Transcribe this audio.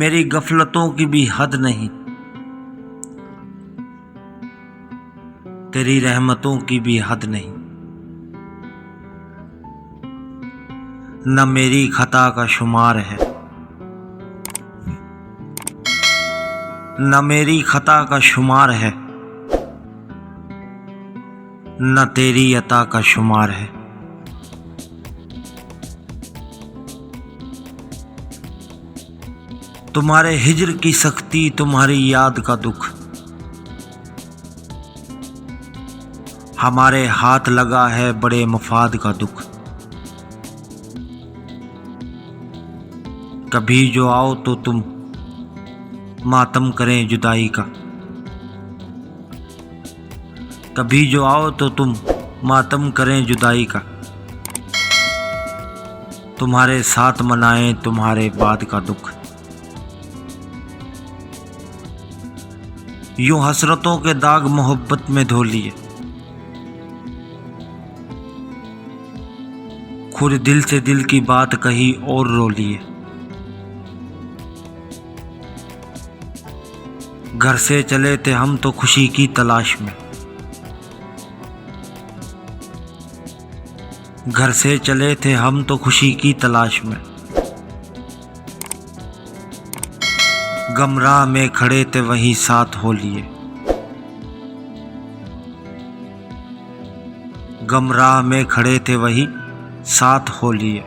मेरी गफलतों की भी हद नहीं, तेरी रहमतों की भी हद नहीं। न मेरी खता का शुमार है, न मेरी खता का शुमार है, न तेरी अता का शुमार है। तुम्हारे हिज्र की सख्ती, तुम्हारी याद का दुख, हमारे हाथ लगा है बड़े मफाद का दुख। कभी जो आओ तो तुम मातम करें जुदाई का, कभी जो आओ तो तुम मातम करें जुदाई का। तुम्हारे साथ मनाएं तुम्हारे बाद का दुख। यूं हसरतों के दाग मोहब्बत में धो लिए, खुद दिल से दिल की बात कही और रो लिए। घर से चले थे हम तो खुशी की तलाश में, घर से चले थे हम तो खुशी की तलाश में। गमराह में खड़े थे वहीं साथ हो लिए, गमराह में खड़े थे वहीं साथ हो लिए।